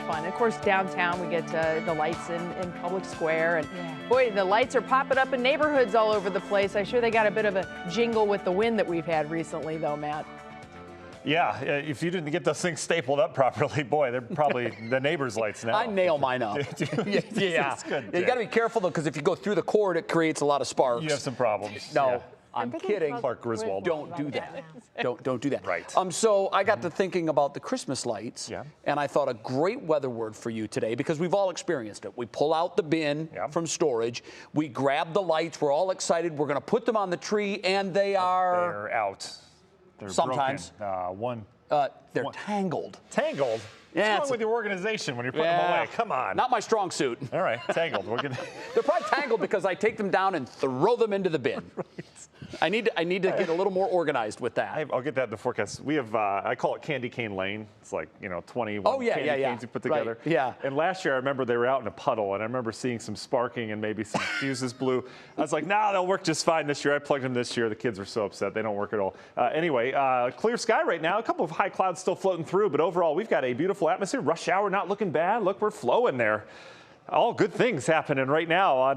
fun. And of course, downtown, we get the lights in Public Square. And boy, the lights are popping up in neighborhoods all over the place. I'm sure they got a bit of a jingle with the wind that we've had recently, though, Matt. Yeah, if you didn't get those things stapled up properly, boy, they're probably the neighbor's lights now. I nail mine up. Yeah. Good, you got to be careful, though, because if you go through the cord, it creates a lot of sparks. You have some problems. No. Yeah. I'm kidding. Clark Griswold. Don't do that. Don't do that. Right. So I got to thinking about the Christmas lights, and I thought a great weather word for you today, because we've all experienced it. We pull out the bin from storage, we grab the lights, we're all excited, we're going to put them on the tree, and they are... They're out. They're sometimes. Broken. They're tangled. Tangled? Yeah, what's wrong with your organization when you're putting them away? Come on. Not my strong suit. All right, tangled. They're probably tangled because I take them down and throw them into the bin. Right. I need to get a little more organized with that. I'll get that in the forecast. We have, I call it Candy Cane Lane. It's like, 21 candy canes you put together. Right. Yeah. And last year, I remember they were out in a puddle, and I remember seeing some sparking and maybe some fuses blew. I was like, nah, they'll work just fine this year. I plugged them this year. The kids were so upset. They don't work at all. Anyway, clear sky right now. A couple of high clouds still floating through, but overall, we've got a beautiful atmosphere. Rush hour not looking bad. Look, we're flowing there. All good things happening right now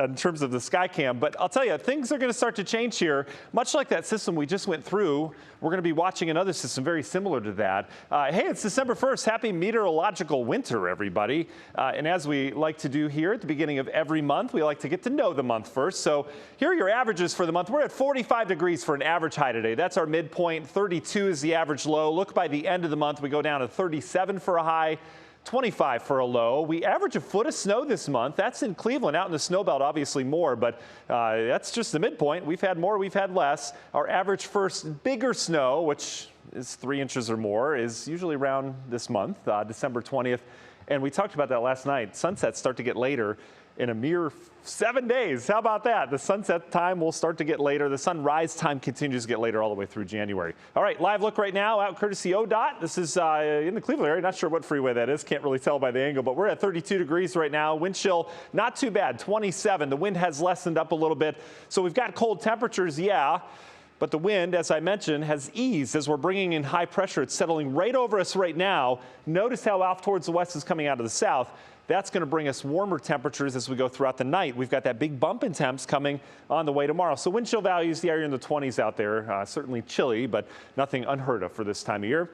in terms of the sky cam. But I'll tell you, things are going to start to change here. Much like that system we just went through, we're going to be watching another system very similar to that. Hey, it's December 1st. Happy meteorological winter, everybody. And as we like to do here at the beginning of every month, we like to get to know the month first. So here are your averages for the month. We're at 45 degrees for an average high today. That's our midpoint. 32 is the average low. Look, by the end of the month, we go down to 37 for a high. 25 for a low. We average a foot of snow this month. That's in Cleveland. Out in the snow belt, obviously more, but that's just the midpoint. We've had more, we've had less. Our average first bigger snow, which is 3 inches or more, is usually around this month, December 20th. And we talked about that last night. Sunsets start to get later in a mere 7 days. How about that? The sunset time will start to get later. The sunrise time continues to get later all the way through January. All right, live look right now out courtesy ODOT. This is in the Cleveland area. Not sure what freeway that is. Can't really tell by the angle, but we're at 32 degrees right now. Wind chill, not too bad, 27. The wind has lessened up a little bit. So we've got cold temperatures, yeah. But the wind, as I mentioned, has eased as we're bringing in high pressure. It's settling right over us right now. Notice how off towards the west is coming out of the south. That's going to bring us warmer temperatures as we go throughout the night. We've got that big bump in temps coming on the way tomorrow. So wind chill values, the area in the 20s out there. Certainly chilly, but nothing unheard of for this time of year.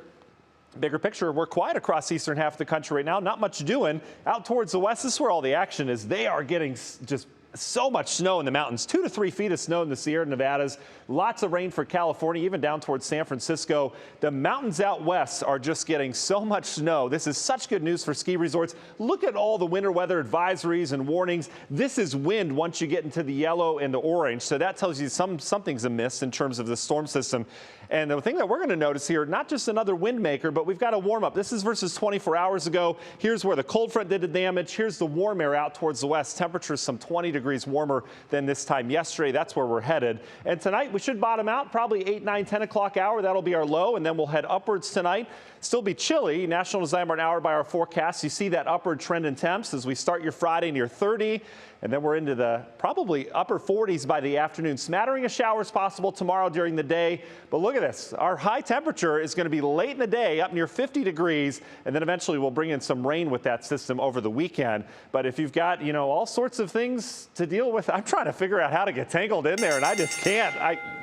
Bigger picture, we're quiet across the eastern half of the country right now. Not much doing. Out towards the west, this is where all the action is. They are getting just so much snow in the mountains, 2 to 3 feet of snow in the Sierra Nevadas. Lots of rain for California, even down towards San Francisco. The mountains out west are just getting so much snow. This is such good news for ski resorts. Look at all the winter weather advisories and warnings. This is wind once you get into the yellow and the orange. So that tells you something's amiss in terms of the storm system. And the thing that we're going to notice here, not just another wind maker, but we've got a warm up. This is versus 24 hours ago. Here's where the cold front did the damage. Here's the warm air out towards the west. Temperatures some 20 degrees warmer than this time yesterday. That's where we're headed. And tonight we should bottom out probably 8, 9, 10 o'clock hour. That'll be our low, and then we'll head upwards tonight. Still be chilly. National Design hour by our forecast. You see that upward trend in temps as we start your Friday near 30. And then we're into the probably upper 40s by the afternoon. Smattering of showers possible tomorrow during the day. But look at this. Our high temperature is going to be late in the day, up near 50 degrees. And then eventually we'll bring in some rain with that system over the weekend. But if you've got, all sorts of things to deal with, I'm trying to figure out how to get tangled in there, and I just can't.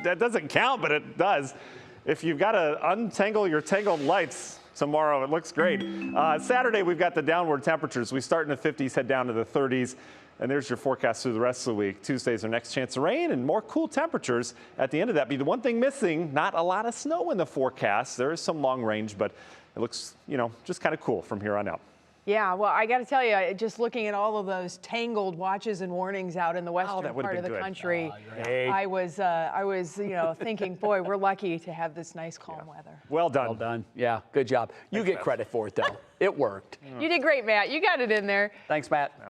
That doesn't count, but it does. If you've got to untangle your tangled lights tomorrow, it looks great. Saturday, we've got the downward temperatures. We start in the 50s, head down to the 30s. And there's your forecast through the rest of the week. Tuesday's our next chance of rain and more cool temperatures at the end of that. Be the one thing missing, not a lot of snow in the forecast. There is some long range, but it looks, just kind of cool from here on out. Yeah, well, I got to tell you, just looking at all of those tangled watches and warnings out in the western part of the country, I was thinking, boy, we're lucky to have this nice, calm weather. Well done. Well done. Yeah, good job. You get credit for it, though. It worked. You did great, Matt. You got it in there. Thanks, Matt.